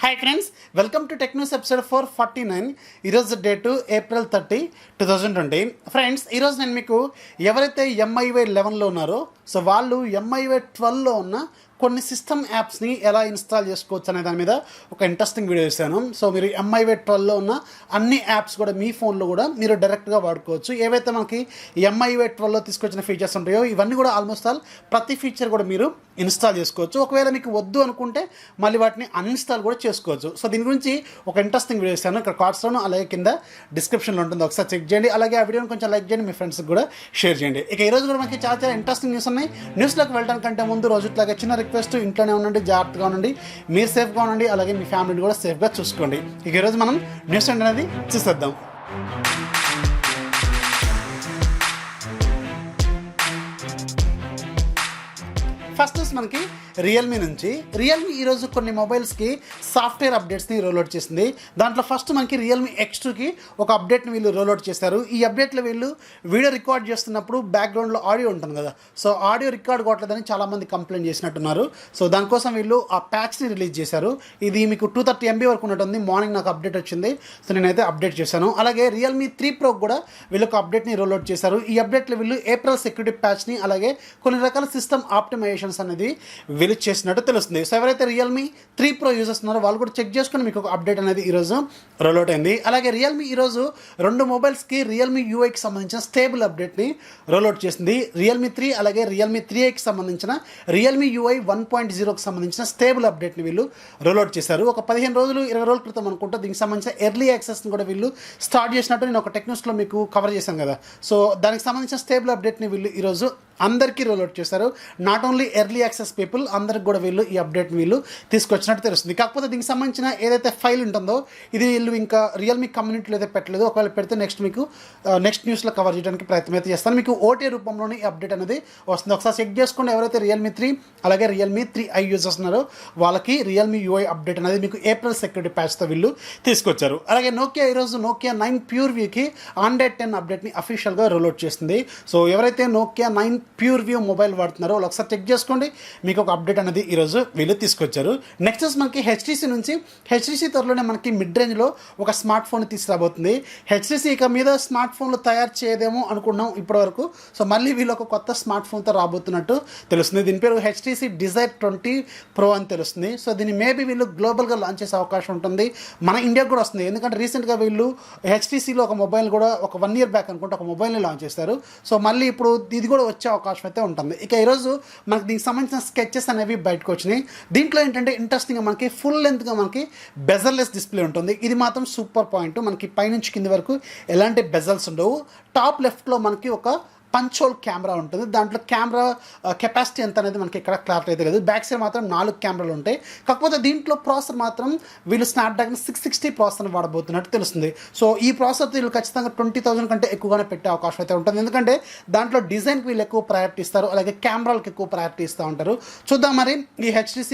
Hi friends, welcome to tech news episode 449. ఈరోజు date April 30, 2020. Friends, ఈరోజు నేను మీకు ఎవరైతే MIUI 11లో ఉన్నారో సో వాళ్ళు MIUI 12లో ఉన్న కొన్ని సిస్టమ్ యాప్స్ని ఎలా ఇన్స్టాల్ చేసుకోవచ్చు అనే దాని మీద ఒక ఇంట్రెస్టింగ్ వీడియో చేశాను. సో మీరు MIUI 12లో ఉన్న అన్ని యాప్స్ కూడా మీ ఫోన్లో కూడా మీరు డైరెక్ట్గా వాడుకోవచ్చు. ఏవైతే మనకి MIUI 12లో తీసుకొచ్చిన ఫీచర్స్ ఉంటాయో ఇవన్నీ కూడా ఆల్మోస్ట్ ఆల్ ప్రతి ఫీచర్ కూడా మీరు ఇన్స్టాల్ చేసుకోవచ్చు. ఒకవేళ మీకు వద్దు అనుకుంటే మళ్ళీ వాటిని అన్ఇన్స్టాల్ కూడా చేసుకోవచ్చు. సో దీని గురించి ఒక ఇంట్రెస్టింగ్ వీడియో చేశాను. ఇక్కడ కార్డ్స్లోను అలాగే కింద డిస్క్రిప్షన్లో ఉంటుంది, ఒకసారి చెక్ చేయండి. అలాగే ఆ వీడియోని కొంచెం లైక్ చేయండి, మీ ఫ్రెండ్స్కి కూడా షేర్ చేయండి. ఇక ఈరోజు కూడా మనకి చాలా చాలా ఇంట్రెస్టింగ్ న్యూస్ ఉన్నాయి. న్యూస్లోకి వెళ్ళడానికంటే ముందు రోజుట్లాగా చిన్న రిక్వెస్ట్, ఇంట్లోనే ఉండండి, జాగ్రత్తగా ఉండండి, మీరు సేఫ్గా ఉండండి, అలాగే మీ ఫ్యామిలీని కూడా సేఫ్గా చూసుకోండి. ఇక ఈరోజు మనం న్యూస్ అనేది చూసేద్దాం. ఫస్ట్ మనకి రియల్మీ నుంచి రియల్మీ ఈరోజు కొన్ని మొబైల్స్కి సాఫ్ట్వేర్ అప్డేట్స్ని రోల్అవుట్ చేసింది. దాంట్లో ఫస్ట్ మనకి రియల్మీ X2కి ఒక అప్డేట్ని వీళ్ళు రోల్అవుట్ చేశారు. ఈ అప్డేట్లో వీళ్ళు వీడియో రికార్డ్ చేస్తున్నప్పుడు బ్యాక్గ్రౌండ్లో ఆడియో ఉంటుంది కదా, సో ఆడియో రికార్డ్ కావట్లేదని చాలామంది కంప్లైంట్ చేసినట్టున్నారు. సో దానికోసం వీళ్ళు ఆ ప్యాచ్ని రిలీజ్ చేశారు. ఇది మీకు 230 MB వరకు ఉన్నట్టుంది. మార్నింగ్ నాకు అప్డేట్ వచ్చింది, సో నేనైతే అప్డేట్ చేశాను. అలాగే రియల్మీ 3 Pro కూడా వీళ్ళు ఒక అప్డేట్ని రోల్అవుట్ చేశారు. ఈ అప్డేట్లో వీళ్ళు ఏప్రిల్ సెక్యూరిటీ ప్యాచ్ని అలాగే కొన్ని రకాల సిస్టమ్ ఆప్టిమైజేషన్స్ అనేది రిలీజ్ చేసినట్టు తెలుస్తుంది. సో ఎవరైతే రియల్మీ 3 Pro యూజర్స్ ఉన్నారో వాళ్ళు కూడా చెక్ చేసుకుని మీకు ఒక అప్డేట్ అనేది ఈరోజు రోల్అవుట్ అయింది. అలాగే రియల్మీ ఈరోజు రెండు మొబైల్స్కి రియల్మీ యూఐకి సంబంధించిన స్టేబుల్ అప్డేట్ని రోల్అవుట్ చేసింది. రియల్మీ 3 అలాగే రియల్మీ 3Iకి సంబంధించిన రియల్మీ UI 1.0కి సంబంధించిన స్టేబుల్ అప్డేట్ని వీళ్ళు రోల్అవుట్ చేశారు. ఒక 15 రోజులు 20 రోజుల క్రితం అనుకుంటా దీనికి సంబంధించిన ఎర్లీ యాక్సెస్ని కూడా వీళ్ళు స్టార్ట్ చేసినట్టు నేను ఒక టెక్ న్యూస్లో మీకు కవర్ చేశాను కదా. సో దానికి సంబంధించిన స్టేబుల్ అప్డేట్ని వీళ్ళు ఈరోజు అందరికీ రోల్అవుట్ చేశారు. Not only early access people, అందరికి కూడా వీళ్ళు ఈ అప్డేట్ వీళ్ళు తీసుకొచ్చినట్టు తెలుస్తుంది. కాకపోతే దీనికి సంబంధించిన ఏదైతే ఫైల్ ఉంటుందో ఇది వీళ్ళు ఇంకా రియల్మీ కమ్యూనిటీలో అయితే పెట్టలేదు. ఒకవేళ పెడితే నెక్స్ట్ న్యూస్లో కవర్ చేయడానికి ప్రయత్నం అయితే చేస్తాను. మీకు OTA రూపంలోనే ఈ అప్డేట్ అనేది వస్తుంది. ఒకసారి చెక్ చేసుకోండి. ఎవరైతే రియల్మీ 3 అలాగే రియల్మీ 3i యూజర్స్ ఉన్నారో వాళ్ళకి రియల్మీ UI అప్డేట్ అనేది మీకు ఏప్రిల్ సెక్యూరిటీ ప్యాచ్తో వీళ్ళు తీసుకొచ్చారు. అలాగే నోకియా ఈరోజు నోకియా 9 PureViewకి Android 10 అప్డేట్ని అఫీషియల్గా రోల్అవుట్ చేస్తుంది. సో ఎవరైతే నోకియా 9 PureView మొబైల్ వాడుతున్నారో వాళ్ళు ఒకసారి చెక్ చేసుకోండి, మీకు ఒక అప్డేట్ అనేది ఈరోజు వీళ్ళు తీసుకొచ్చారు. నెక్స్ట్ మనకి HTC నుంచి HTC త్వరలోనే మనకి మిడ్ రేంజ్లో ఒక స్మార్ట్ ఫోన్ తీసుకురాబోతుంది. HTC ఇక మీద స్మార్ట్ ఫోన్లు తయారు చేయదేమో అనుకున్నాం ఇప్పటివరకు. సో మళ్ళీ వీళ్ళు ఒక కొత్త స్మార్ట్ ఫోన్తో రాబోతున్నట్టు తెలుస్తుంది. దీని పేరు HTC Desire 20 Pro అని తెలుస్తుంది. సో దీన్ని మేబీ వీళ్ళు గ్లోబల్గా లాంచ్ చేసే అవకాశం ఉంటుంది. మన ఇండియాకు కూడా వస్తుంది, ఎందుకంటే రీసెంట్గా వీళ్ళు HTCలో ఒక మొబైల్ కూడా ఒక 1 year బ్యాక్ అనుకుంటే ఒక మొబైల్ని లాంచ్ చేస్తారు. సో మళ్ళీ ఇప్పుడు ఇది కూడా వచ్చే అవకాశం అయితే ఉంటుంది. ఇక ఈరోజు మనకి దీనికి సంబంధించిన స్కెచెస్ అనేవి బయటకు వచ్చినాయి. దీంట్లో ఏంటంటే ఇంట్రెస్టింగ్గా మనకి ఫుల్ లెంత్గా మనకి బెజర్లెస్ డిస్ప్లే ఉంటుంది. ఇది మాత్రం సూపర్ పాయింట్. మనకి పైనుంచి కింది వరకు ఎలాంటి బెజల్స్ ఉండవు. టాప్ లెఫ్ట్లో మనకి ఒక పంచోల్ కెమెరా ఉంటుంది. దాంట్లో కెమెరా కెపాసిటీ ఎంత అనేది మనకి ఇక్కడ క్లారిటీ అయితే లేదు. బ్యాక్ సైడ్ మాత్రం 4 కెమెరాలు ఉంటాయి. కాకపోతే దీంట్లో ప్రాసెసర్ మాత్రం వీళ్ళు Snapdragon 660 ప్రాసెసర్ వాడబోతున్నట్టు తెలుస్తుంది. సో ఈ ప్రాసెసర్ వీళ్ళు ఖచ్చితంగా 20,000 కంటే ఎక్కువగానే పెట్టే అవకాశం అయితే ఉంటుంది. ఎందుకంటే దాంట్లో డిజైన్కి వీళ్ళు ఎక్కువ ప్రయారిటీ ఇస్తారు, అలాగే కెమెరాలకు ఎక్కువ ప్రయారిటీ ఇస్తూ ఉంటారు. చూద్దాం మరి ఈ HTC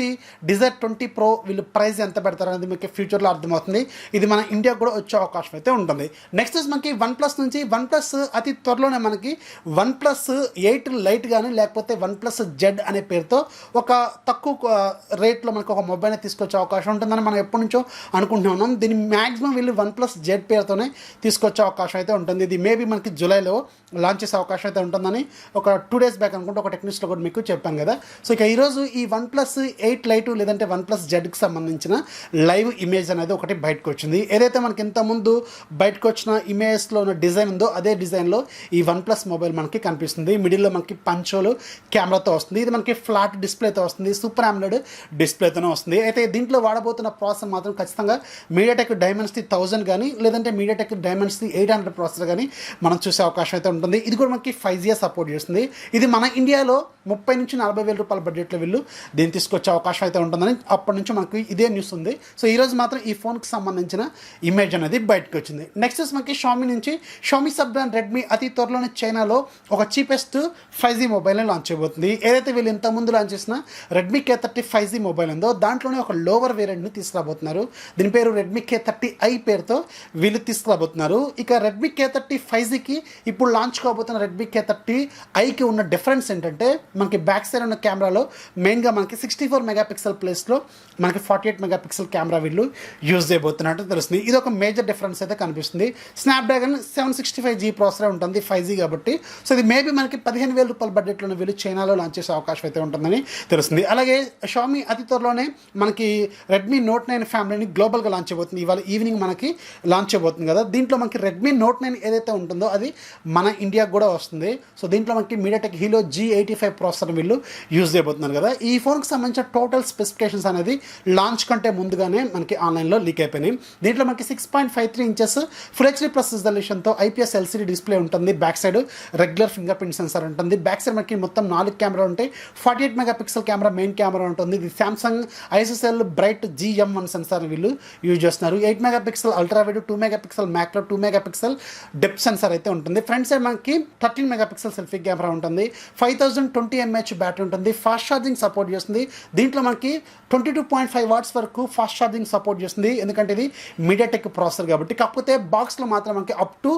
Desire 20 Pro వీళ్ళు ప్రైస్ ఎంత పెడతారు అనేది మీకు ఫ్యూచర్లో అర్థమవుతుంది. ఇది మన ఇండియాకు కూడా వచ్చే అవకాశం అయితే ఉంటుంది. నెక్స్ట్ మనకి OnePlus నుంచి OnePlus అతి త్వరలోనే మనకి OnePlus 8 Lite కానీ లేకపోతే OnePlus Z అనే పేరుతో ఒక తక్కువ రేట్లో మనకు ఒక మొబైల్ని తీసుకొచ్చే అవకాశం ఉంటుందని మనం ఎప్పటి నుంచో అనుకుంటున్నాం. దీన్ని మ్యాక్సిమం వీళ్ళు OnePlus Z పేరుతోనే తీసుకొచ్చే అవకాశం అయితే ఉంటుంది. ఇది మేబీ మనకి జూలైలో లాంచ్ చేసే అవకాశం అయితే ఉంటుందని ఒక 2 days బ్యాక్ అనుకుంటే ఒక టెక్నిక్స్లో కూడా మీకు చెప్పాను కదా. సో ఇక ఈరోజు ఈ OnePlus 8 Lite లేదంటే OnePlus Zకి సంబంధించిన లైవ్ ఇమేజ్ అనేది ఒకటి బయటకు వచ్చింది. ఏదైతే మనకి ఇంతకుముందు బయటకు వచ్చిన ఇమేజ్లో ఉన్న డిజైన్ ఉందో అదే డిజైన్లో ఈ OnePlus మొబైల్ మనకి కనిపిస్తుంది. మిడిల్లో మనకి పంచోలు కెమెరాతో వస్తుంది. ఇది మనకి ఫ్లాట్ డిస్ప్లేతో వస్తుంది, సూపర్ AMOLED డిస్ప్లేతోనే వస్తుంది. అయితే దీంట్లో వాడబోతున్న ప్రాసెసర్ మాత్రం ఖచ్చితంగా MediaTek Dimensity 1000 కానీ లేదంటే MediaTek Dimensity 800 ప్రాసెసర్ కానీ మనం చూసే అవకాశం అయితే ఉంటుంది. ఇది కూడా మనకి 5G సపోర్ట్ చేస్తుంది. ఇది మన ఇండియాలో 30,000 నుంచి 40,000 రూపాయల బడ్జెట్లో వీళ్ళు దీన్ని తీసుకొచ్చే అవకాశం అయితే ఉంటుందని అప్పటి నుంచి మనకి ఇదే న్యూస్ ఉంది. సో ఈరోజు మాత్రం ఈ ఫోన్కి సంబంధించిన ఇమేజ్ అనేది బయటకు వచ్చింది. నెక్స్ట్ మనకి Xiaomi నుంచి Xiaomi సబ్ బ్రాండ్ Redmi అతి త్వరలోనే చైనాలో ఒక చీపెస్ట్ 5G మొబైల్ని లాంచ్ చేయబోతుంది. ఏదైతే వీళ్ళు ఇంతకుముందు లాంచ్ చేసిన రెడ్మీ K30 5G మొబైల్ ఉందో దాంట్లోనే ఒక లోవర్ వేరియంట్ని తీసుకురాబోతున్నారు. దీని పేరు రెడ్మీ K30i పేరుతో వీళ్ళు తీసుకురాబోతున్నారు. ఇక రెడ్మీ K30 5Gకి ఇప్పుడు లాంచ్ కాబోతున్న రెడ్మీ K30iకి ఉన్న డిఫరెన్స్ ఏంటంటే మనకి బ్యాక్ సైడ్ ఉన్న కెమెరాలో మెయిన్గా మనకి 64 మెగాపిక్సెల్ ప్లేస్లో మనకి 48 మెగాపిక్సెల్ కెమెరా వీళ్ళు యూజ్ చేయబోతున్నట్టు తెలుస్తుంది. ఇది ఒక మేజర్ డిఫరెన్స్ అయితే కనిపిస్తుంది. స్నాప్డ్రాగన్ 765G ప్రాసెసర్ ఉంటుంది 5G కాబట్టి. సో ఇది మేబీ మనకి 15,000 రూపాయల బడ్జెట్లోనే వీళ్ళు చైనాలో లాంచ్ చేసే అవకాశం అయితే ఉంటుందని తెలుస్తుంది. అలాగే షామీ అతి త్వరలోనే మనకి రెడ్మీ నోట్ 9 ఫ్యామిలీని గ్లోబల్గా లాంచ్ చేయబోతుంది. ఇవాళ ఈవినింగ్ మనకి లాంచ్ చేయబోతుంది కదా. దీంట్లో మనకి రెడ్మీ నోట్ 9 ఏదైతే ఉంటుందో అది మన ఇండియాకు కూడా వస్తుంది. సో దీంట్లో మనకి మీడియాటెక్ హీలో G85 ప్రాసెసర్ వీళ్ళు యూజ్ చేయబోతున్నారు కదా. ఈ ఫోన్కి సంబంధించిన టోటల్ స్పెసిఫికేషన్స్ అనేది లాంచ్ కంటే ముందుగానే మనకి ఆన్లైన్లో లీక్ అయిపోయినాయి. దీంట్లో మనకి 6.53 ఇంచెస్ ఫుల్ హెచ్డీ ప్లస్ రిజల్యూషన్తో IPS LCD డిస్ప్లే ఉంటుంది. Back side regular finger print sensor ఉంటుంది. బ్యాక్ సైడ్ మనకి మొత్తం 4 కెమెరా ఉంటాయి. 48 మెగాపిక్సెల్ కెమెరా మెయిన్ కెమెరా ఉంటుంది. ఇది Samsung ISSL bright GM1 sensor వీళ్ళు యూజ్ చేస్తున్నారు. 8 megapixel ultra wide, 2 megapixel macro, 2 megapixel depth sensor అయితే ఉంటుంది. ఫ్రంట్ సైడ్ మనకి 13 మెగాపిక్సెల్ సెల్ఫీ కెమెరా ఉంటుంది. 5020 mAh బ్యాటరీ ఉంటుంది. ఫాస్ట్ ఛార్జింగ్ సపోర్ట్ చేస్తుంది. దీంట్లో మనకి 22.5 వాట్స్ వరకు ఫాస్ట్ ఛార్జింగ్ సపోర్ట్ చేస్తుంది. ఎందుకంటే ఇది మీడియాటెక్ ప్రాసెసర్ కాబట్టి. కాకపోతే బాక్స్లో మాత్రం మనకి అప్ టు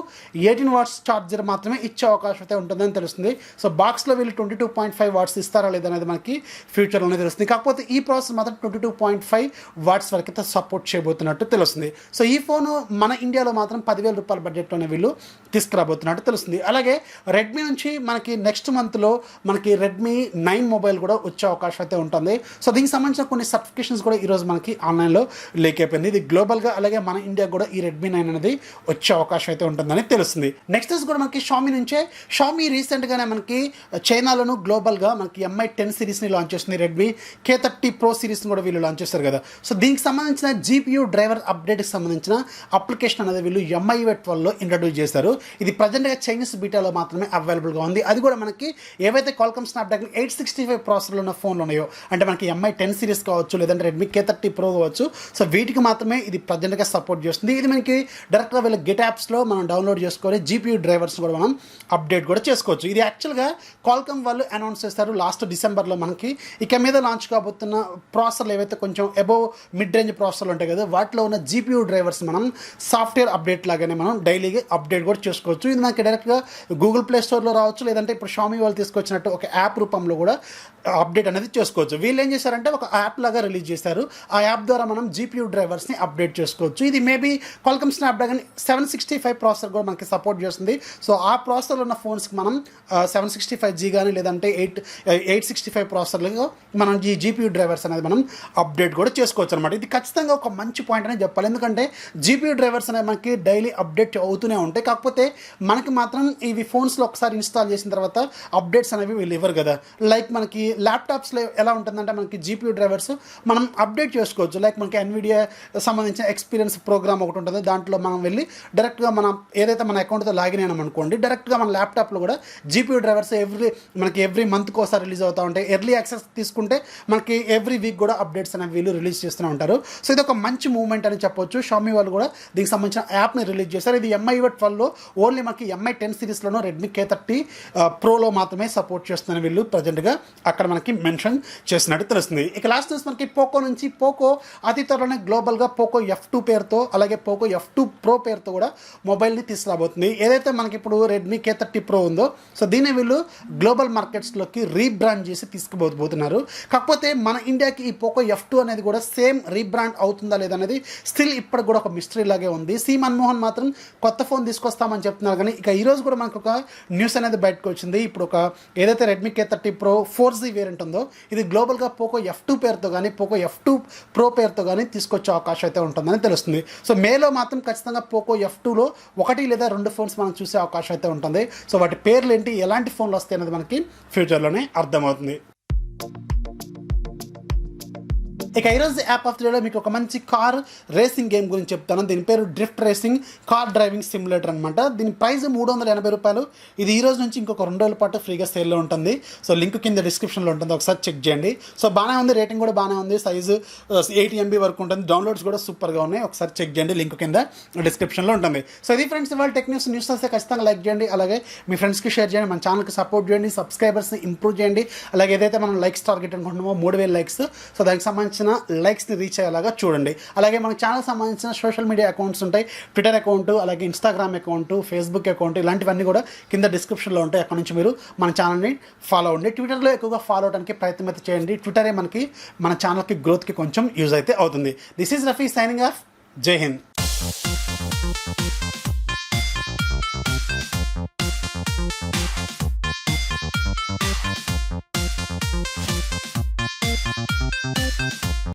18 వాట్స్ ఛార్జర్ మాత్రమే ఇచ్చే అవకాశం అయితే ఉంటుందని తెలుస్తుంది. సో బాక్స్లో వీళ్ళు 22.5 వాట్స్ ఇస్తారా లేదనేది మనకి ఫ్యూచర్లోనే తెలుస్తుంది. కాకపోతే ఈ ప్రాసెస్ మాత్రం 22.5 వాట్స్ వరకు అయితే సపోర్ట్ చేయబోతున్నట్టు తెలుస్తుంది. సో ఈ ఫోను మన ఇండియాలో మాత్రం 10,000 రూపాయల బడ్జెట్లోనే వీళ్ళు తీసుకురాబోతున్నట్టు తెలుస్తుంది. అలాగే రెడ్మీ నుంచి మనకి నెక్స్ట్ మంత్లో మనకి రెడ్మీ 9 మొబైల్ కూడా వచ్చే అవకాశం అయితే ఉంటుంది. సో దీనికి సంబంధించిన కొన్ని సర్టిఫికేషన్స్ కూడా ఈరోజు మనకి ఆన్లైన్లో లీక్ అయిపోయింది. ఇది గ్లోబల్గా అలాగే మన ఇండియా కూడా ఈ రెడ్మీ 9 అనేది వచ్చే అవకాశం అయితే ఉంటుందని తెలుస్తుంది. నెక్స్ట్ కూడా మనకి షామీ నుంచే షామీ రీసెంట్గానే మనకి చైనాలోను గ్లోబల్గా మనకి MI 10 సిరీస్ని లాంచ్ చేస్తుంది. రెడ్మీ K30 Pro సిరీస్ని కూడా వీళ్ళు లాంచ్ చేస్తారు కదా. సో దీనికి సంబంధించిన GPU డ్రైవర్ అప్డేట్కి సంబంధించిన అప్లికేషన్ అనేది వీళ్ళు MIUI 12లో ఇంట్రడ్యూస్ చేశారు. ఇది ప్రజెంట్గా చైనీస్ బీటాలో మాత్రమే అవైలబుల్గా ఉంది. అది కూడా మనకి ఏవైతే Qualcomm Snapdragon 865 ప్రాసెసర్లు ఉన్న ఫోన్లు ఉన్నాయో అంటే మనకి MI 10 సిరీస్ కావచ్చు లేదంటే రెడ్మీ K30 Pro కావచ్చు. సో వీటికి మాత్రమే ఇది ప్రజెంట్గా సపోర్ట్ చేస్తుంది. ఇది మనకి డైరెక్ట్గా వీళ్ళ గెట్ యాప్స్లో మనం డౌన్లోడ్ చేసుకొని GPU డ్రైవర్స్ కూడా మనం అప్డేట్ కూడా చేసుకోవచ్చు. ఇది యాక్చువల్గా Qualcomm వాళ్ళు అనౌన్స్ చేస్తారు లాస్ట్ డిసెంబర్లో. మనకి ఇక మీద లాంచ్ కాబోతున్న ప్రాసెసర్లు ఏవైతే కొంచెం అబోవ్ మిడ్ రేంజ్ ప్రాసెసర్లు ఉంటాయి కదా వాటిలో ఉన్న GPU డ్రైవర్స్ మనం సాఫ్ట్వేర్ అప్డేట్ లాగానే మనం డైలీగా అప్డేట్ కూడా చేసుకోవచ్చు. ఇది మనకి డైరెక్ట్గా గూగుల్ ప్లే స్టోర్లో రావచ్చు లేదంటే ఇప్పుడు షామీ వాళ్ళు తీసుకొచ్చినట్టు ఒక యాప్ రూపంలో కూడా అప్డేట్ అనేది చేసుకోవచ్చు. వీళ్ళు ఏం చేశారంటే ఒక యాప్ లాగా రిలీజ్ చేశారు. ఆ యాప్ ద్వారా మనం GPU డ్రైవర్స్ని అప్డేట్ చేసుకోవచ్చు. ఇది మేబీ Qualcomm Snapdragon 765 ప్రాసెసర్ కూడా మనకి సపోర్ట్ చేస్తుంది. సో ఆ ప్రాసెసర్లో ఉన్న ఫోన్స్కి మనం 765G కానీ లేదంటే 865 ప్రాసెసర్లుగా మనం ఈ GPU డ్రైవర్స్ అనేది మనం అప్డేట్ కూడా చేసుకోవచ్చు అనమాట. ఇది ఖచ్చితంగా ఒక మంచి పాయింట్ అనేది చెప్పాలి. ఎందుకంటే GPU డ్రైవర్స్ అనేవి మనకి డైలీ అప్డేట్ అవుతూనే ఉంటాయి. కాకపోతే మనకి మాత్రం ఇవి ఫోన్స్లో ఒకసారి ఇన్స్టాల్ చేసిన తర్వాత అప్డేట్స్ అనేవి వీళ్ళు ఇవ్వరు కదా. లైక్ మనకి ల్యాప్టాప్స్లో ఎలా ఉంటుందంటే మనకి GPU డ్రైవర్స్ మనం అప్డేట్ చేసుకోవచ్చు. లైక్ మనకి NVIDIA సంబంధించిన ఎక్స్పీరియన్స్ ప్రోగ్రామ్ ఒకటి ఉంటుంది. దాంట్లో మనం వెళ్ళి డైరెక్ట్గా మనం ఏదైతే మన అకౌంట్తో లాగిన్ అయినాం అనుకోండి డైరెక్ట్గా మన ల్యాప్టాప్లో కూడా GPU డ్రైవర్స్ మనకి ఎవ్రీ మంత్కి ఒకసారి రిలీజ్ అవుతూ ఉంటాయి. ఎర్లీ యాక్సెస్ తీసుకుంటే మనకి ఎవ్రీ వీక్ కూడా అప్డేట్స్ అనేవి వీళ్ళు రిలీజ్ చేస్తూనే ఉంటారు. సో ఇది ఒక మంచి మూవ్మెంట్ అని చెప్పొచ్చు. షామీ వాళ్ళు కూడా దీనికి సంబంధించిన యాప్ని రిలీజ్ చేశారు. ఇది MIUI 12లో ఓన్లీ మనకి MI 10 సిరీస్లోనూ రెడ్మీ K30 Proలో మాత్రమే సపోర్ట్ చేస్తున్నారు వీళ్ళు ప్రజెంట్గా అక్కడ మనకి మెన్షన్ చేసినట్టు తెలుస్తుంది. ఇక లాస్ట్ న్యూస్ మనకి పోకో నుంచి పోకో అతి త్వరలోనే గ్లోబల్గా పోకో F2 పేరుతో అలాగే పోకో F2 Pro పేరుతో కూడా మొబైల్ని తీసుకురాబోతుంది. ఏదైతే మనకి ఇప్పుడు రెడ్మీ K30 Pro ఉందో సో దీన్ని వీళ్ళు గ్లోబల్ మార్కెట్స్లోకి రీబ్రాండ్ చేసి తీసుకుపోతున్నారు. కాకపోతే మన ఇండియాకి ఈ పోకో F2 అనేది కూడా సేమ్ రీబ్రాండ్ అవుతుందా లేదనేది స్టిల్ ఇప్పటికి కూడా ఒక మిస్టరీ లాగే ఉంది. సి మన్మోహన్ మాత్రం కొత్త ఫోన్ తీసుకొస్తామని చెప్తున్నారు. కానీ ఇక ఈరోజు కూడా మనకు ఒక న్యూస్ అనేది బయటకు వచ్చింది. ఇప్పుడు ఒక ఏదైతే Redmi K30 Pro 4G variant ఉందో ఇది గ్లోబల్గా పోకో F2 పేరుతో కానీ పోకో F2 Pro పేరుతో కానీ తీసుకొచ్చే అవకాశం అయితే ఉంటుందని తెలుస్తుంది. సో మేలో మాత్రం ఖచ్చితంగా పోకో F2లో 1 లేదా 2 ఫోన్స్ మనం చూసే అవకాశం అయితే ఉంటుంది. సో వాటి పేర్లు ఏంటి ఎలాంటి ఫోన్లు వస్తాయి అనేది మనకి ఫ్యూచర్లోనే అర్థమవుతుంది. ఇక ఈరోజు యాప్ ఆఫ్ ది డేలో మీకు ఒక మంచి కార్ రేసింగ్ గేమ్ గురించి చెప్తాను. దీని పేరు drift racing car driving simulator అనమాట. దీని ప్రైస్ ₹380. ఇది ఈ రోజు నుంచి ఇంకొక 2 రోజుల పాటు ఫ్రీగా సేల్లో ఉంటుంది. సో లింక్ కింద డిస్క్రిప్షన్లో ఉంటుంది, ఒకసారి చెక్ చేయండి. సో బాగానే ఉంది, రేటింగ్ కూడా బాగానే ఉంది, సైజు 80 MB వరకు ఉంటుంది, డౌన్లోడ్స్ కూడా సూపర్గా ఉన్నాయి. ఒకసారి చెక్ చేయండి, లింక్ కింద డిస్క్రిప్షన్లో ఉంటుంది. సో ఇది ఫ్రెండ్స్ ఇవాళ టెక్ న్యూస్ వస్తే ఖచ్చితంగా లైక్ చేయండి, అలాగే మీ ఫ్రెండ్స్కి షేర్ చేయండి, మన ఛానల్కి సపోర్ట్ చేయండి, సబ్స్క్రైబర్స్ని ఇంప్రూవ్ చేయండి. అలాగే ఏదైతే మనం లైక్స్ టార్గెట్ అనుకుంటున్నామో 3000 లైక్స్, సో దానికి సంబంధించిన లైక్స్ని రీచ్ అయ్యేలాగా చూడండి. అలాగే మన ఛానల్ సంబంధించిన సోషల్ మీడియా అకౌంట్స్ ఉంటాయి, ట్విట్టర్ అకౌంట్, అలాగే ఇన్స్టాగ్రామ్ అకౌంట్, ఫేస్బుక్ అకౌంట్, ఇలాంటివన్నీ కూడా కింద డిస్క్రిప్షన్లో ఉంటాయి. అక్కడ నుంచి మీరు మన ఛానల్ని ఫాలో అవ్వండి. ట్విట్టర్లో ఎక్కువగా ఫాలో అవడానికి ప్రయత్నం అయితే చేయండి. ట్విట్టరే మన ఛానల్కి గ్రోత్కి కొంచెం యూజ్ అయితే అవుతుంది. This is Rafi signing off. జై హింద్.